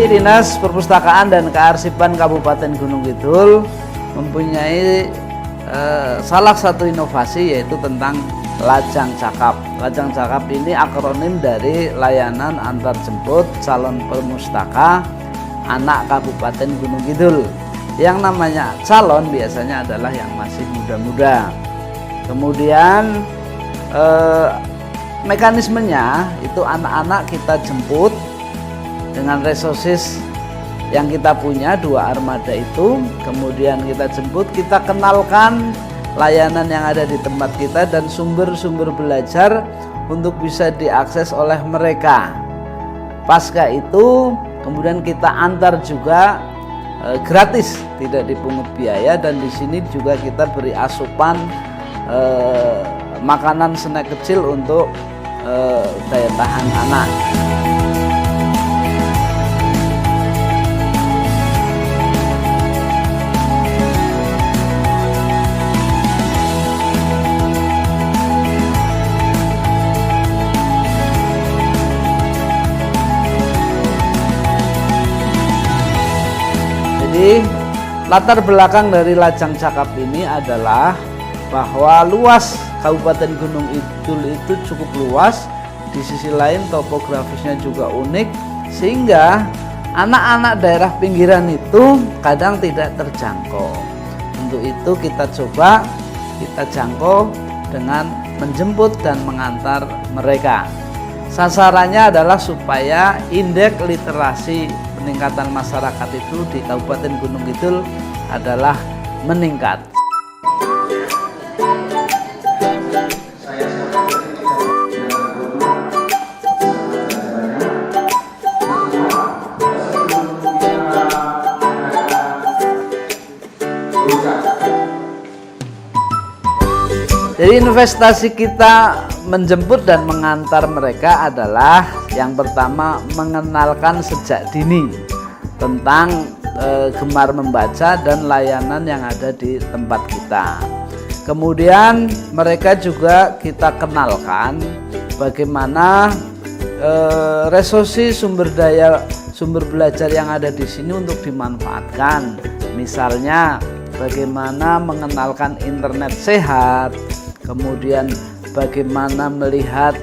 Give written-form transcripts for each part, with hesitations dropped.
Dinas Perpustakaan dan Kearsipan Kabupaten Gunung Kidul mempunyai salah satu inovasi, yaitu tentang Lajang Cakap. Lajang Cakap ini akronim dari Layanan Antar Jemput Calon Perpustaka Anak Kabupaten Gunung Kidul. Yang namanya calon biasanya adalah yang masih muda-muda. Kemudian mekanismenya itu anak-anak kita jemput dengan resources yang kita punya, 2 armada itu. Kemudian kita jemput, kita kenalkan layanan yang ada di tempat kita dan sumber-sumber belajar untuk bisa diakses oleh mereka. Pasca itu kemudian kita antar juga gratis, tidak dipungut biaya, dan di sini juga kita beri asupan makanan snack kecil untuk daya tahan anak. Jadi latar belakang dari Lajang Cakap ini adalah bahwa luas Kabupaten Gunung Kidul itu cukup luas, di sisi lain topografisnya juga unik, sehingga anak-anak daerah pinggiran itu kadang tidak terjangkau. Untuk itu kita coba kita jangkau dengan menjemput dan mengantar mereka. Sasarannya adalah supaya indeks literasi peningkatan masyarakat itu di Kabupaten Gunung Kidul adalah meningkat. Jadi investasi kita menjemput dan mengantar mereka adalah yang pertama, mengenalkan sejak dini tentang gemar membaca dan layanan yang ada di tempat kita. Kemudian mereka juga kita kenalkan bagaimana resources sumber belajar yang ada di sini untuk dimanfaatkan. Misalnya bagaimana mengenalkan internet sehat, kemudian bagaimana melihat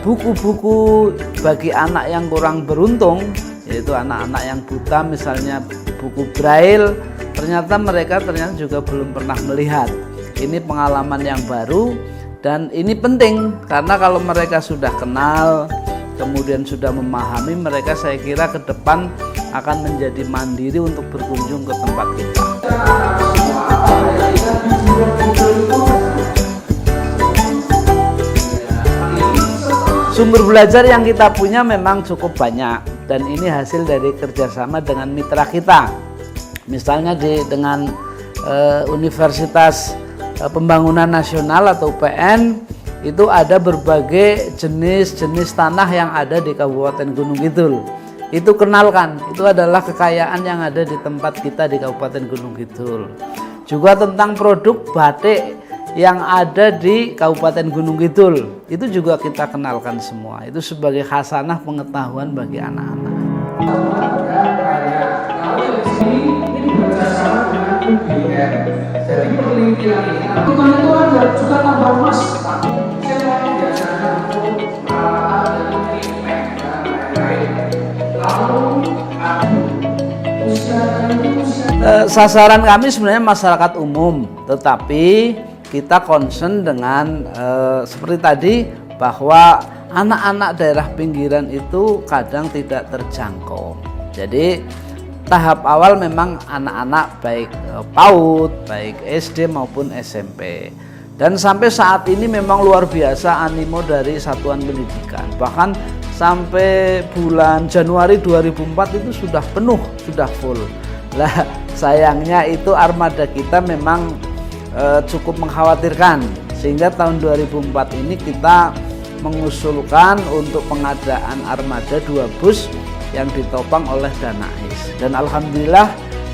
buku-buku bagi anak yang kurang beruntung, yaitu anak-anak yang buta, misalnya buku braille, ternyata mereka juga belum pernah melihat. Ini pengalaman yang baru dan ini penting, karena kalau mereka sudah kenal, kemudian sudah memahami, mereka saya kira ke depan akan menjadi mandiri untuk berkunjung ke tempat kita. Sumber belajar yang kita punya memang cukup banyak, dan ini hasil dari kerjasama dengan mitra kita. Misalnya dengan Universitas Pembangunan Nasional atau UPN, itu ada berbagai jenis-jenis tanah yang ada di Kabupaten Gunung Kidul. Itu kenalkan, itu adalah kekayaan yang ada di tempat kita di Kabupaten Gunung Kidul. Juga tentang produk batik yang ada di Kabupaten Gunung Kidul, itu juga kita kenalkan semua. Itu sebagai khasanah pengetahuan bagi anak-anak. Jadi penelitian ini itu ada juga tambah emas. Sasaran kami sebenarnya masyarakat umum, tetapi kita concern dengan seperti tadi, bahwa anak-anak daerah pinggiran itu kadang tidak terjangkau. Jadi tahap awal memang anak-anak baik PAUD, baik SD maupun SMP. Dan sampai saat ini memang luar biasa animo dari satuan pendidikan. Bahkan sampai bulan Januari 2004 itu sudah penuh, sudah full. Lah sayangnya itu armada kita memang cukup mengkhawatirkan, sehingga tahun 2004 ini kita mengusulkan untuk pengadaan armada 2 bus yang ditopang oleh Danais. Dan alhamdulillah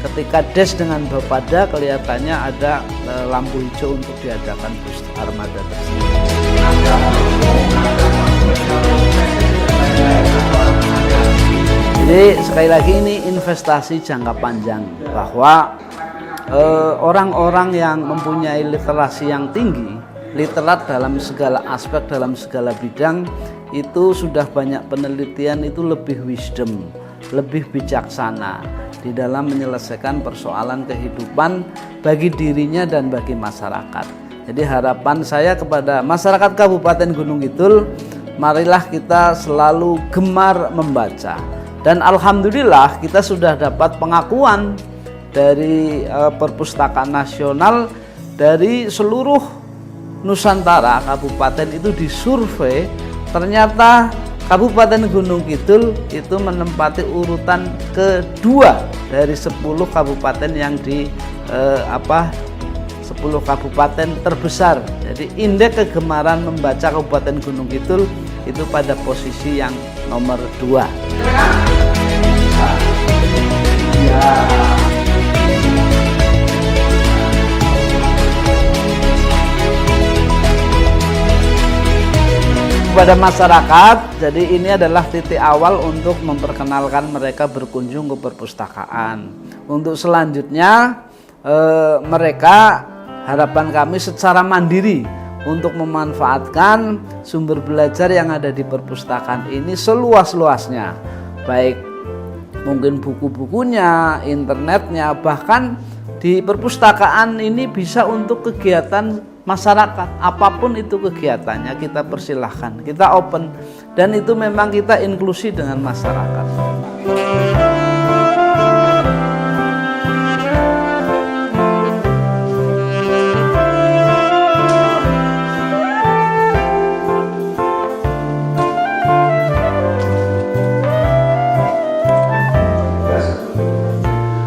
ketika des dengan Bapada kelihatannya ada lampu hijau untuk diadakan bus armada tersebut. Jadi Jadi sekali lagi ini investasi jangka panjang, bahwa orang-orang yang mempunyai literasi yang tinggi, literat dalam segala aspek, dalam segala bidang, itu sudah banyak penelitian, itu lebih wisdom, lebih bijaksana di dalam menyelesaikan persoalan kehidupan bagi dirinya dan bagi masyarakat. Jadi harapan saya kepada masyarakat Kabupaten Gunung Kidul, marilah kita selalu gemar membaca. Dan alhamdulillah kita sudah dapat pengakuan dari Perpustakaan Nasional, dari seluruh Nusantara kabupaten itu disurvei, ternyata Kabupaten Gunung Kidul itu menempati urutan kedua dari 10 kabupaten yang 10 kabupaten terbesar. Jadi indeks kegemaran membaca Kabupaten Gunung Kidul itu pada posisi yang nomor 2. Kepada masyarakat, jadi ini adalah titik awal untuk memperkenalkan mereka berkunjung ke perpustakaan. Untuk selanjutnya mereka, harapan kami secara mandiri untuk memanfaatkan sumber belajar yang ada di perpustakaan ini seluas-luasnya, baik mungkin buku-bukunya, internetnya, bahkan di perpustakaan ini bisa untuk kegiatan masyarakat, apapun itu kegiatannya kita persilahkan, kita open, dan itu memang kita inklusi dengan masyarakat.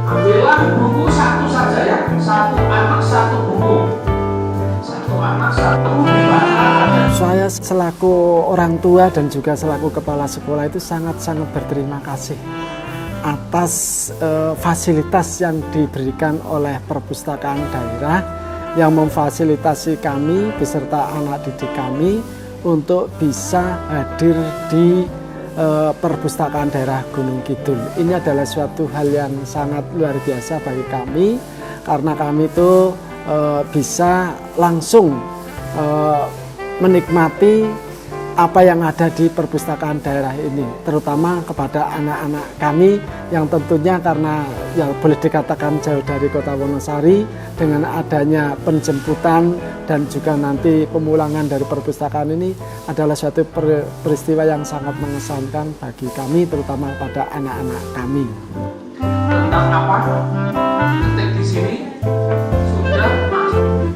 Ambillah buku satu saja ya, satu anak satu buku. Saya selaku orang tua dan juga selaku kepala sekolah itu sangat-sangat berterima kasih atas fasilitas yang diberikan oleh perpustakaan daerah yang memfasilitasi kami beserta anak didik kami untuk bisa hadir di perpustakaan daerah Gunung Kidul. Ini adalah suatu hal yang sangat luar biasa bagi kami, karena kami itu bisa langsung menikmati apa yang ada di perpustakaan daerah ini, terutama kepada anak-anak kami yang tentunya karena ya boleh dikatakan jauh dari kota Wonosari, dengan adanya penjemputan dan juga nanti pemulangan dari perpustakaan ini adalah suatu peristiwa yang sangat mengesankan bagi kami, terutama pada anak-anak kami. Tentang apa? Ketik di sini sudah masuk.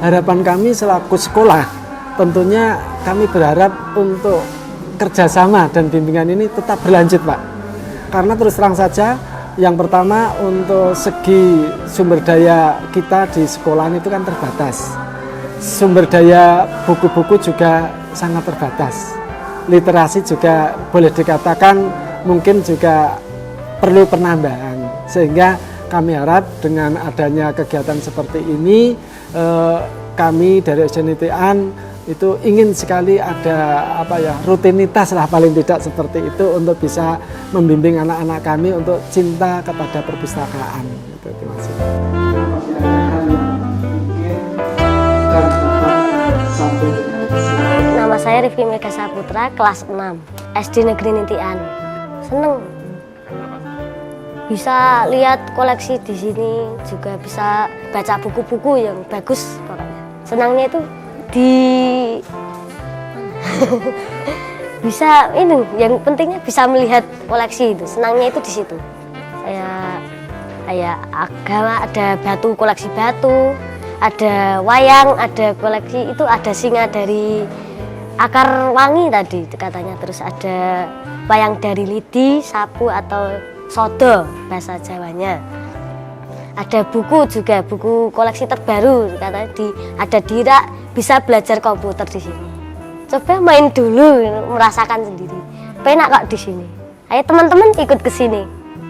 Harapan kami selaku sekolah, tentunya kami berharap untuk kerjasama dan bimbingan ini tetap berlanjut, Pak. Karena terus terang saja, yang pertama untuk segi sumber daya kita di sekolah itu kan terbatas. Sumber daya buku-buku juga sangat terbatas. Literasi juga boleh dikatakan mungkin juga perlu penambahan. Sehingga kami harap dengan adanya kegiatan seperti ini, kami dari SDNITN itu ingin sekali ada rutinitas lah paling tidak seperti itu untuk bisa membimbing anak-anak kami untuk cinta kepada perpustakaan. Terima kasih. Nama saya Rifki Mega Saputra, kelas 6 SD Negeri Nintian. Seneng bisa lihat koleksi di sini, juga bisa baca buku-buku yang bagus pokoknya. Senangnya itu di bisa ini, yang pentingnya bisa melihat koleksi itu. Senangnya itu di situ. Kayak agama, ada batu, koleksi batu, ada wayang, ada koleksi itu, ada singa dari akar wangi tadi katanya, terus ada wayang dari lidi, sapu atau sodo bahasa Jawanya. Ada buku juga, buku koleksi terbaru katanya ada di rak, bisa belajar komputer di sini. Coba main dulu, merasakan sendiri. Penak kok di sini. Ayo teman-teman ikut ke sini.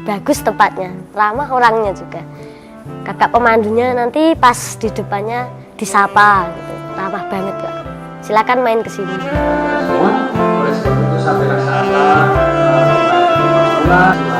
Bagus tempatnya, ramah orangnya juga. Kakak pemandunya nanti pas di depannya disapa gitu. Ramah banget kok. silakan main ke sini. Oleh sebab itu saya rasa apa,